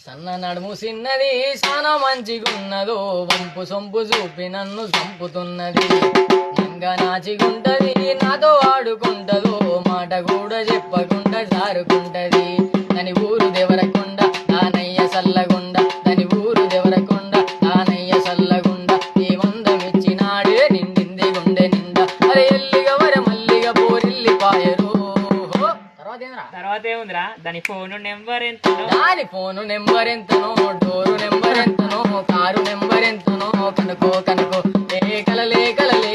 సన్న నడుము సిన్నది చాలా మంచిగున్నదో వంపు సొంపు చూపి నన్ను చంపుతున్నది నంగా నాచిగుంటది నాతో ఆడుకుంటదో మాట కూడా చెప్పకుండా జారుకుంటది దాని ఊరు దేవరకొండ దానయ్య సల్లగుండ దాని ఊరు దేవరకొండ దానయ్య సల్లగుండ ఈ వందమిచ్చినాడే నిండింది గుండె నిండా అరే ఎల్లిగ వర మల్లిగ పోరిల్లి పాయరు తర్వాత ఏముందిరా దాని ఫోన్ నెంబర్ ఎంతనో దాని ఫోను నెంబర్ ఎంతనో డోరు నెంబర్ ఎంతనో కారు నెంబర్ ఎంతనో కనుకో కనుకో లేకల లేకల లే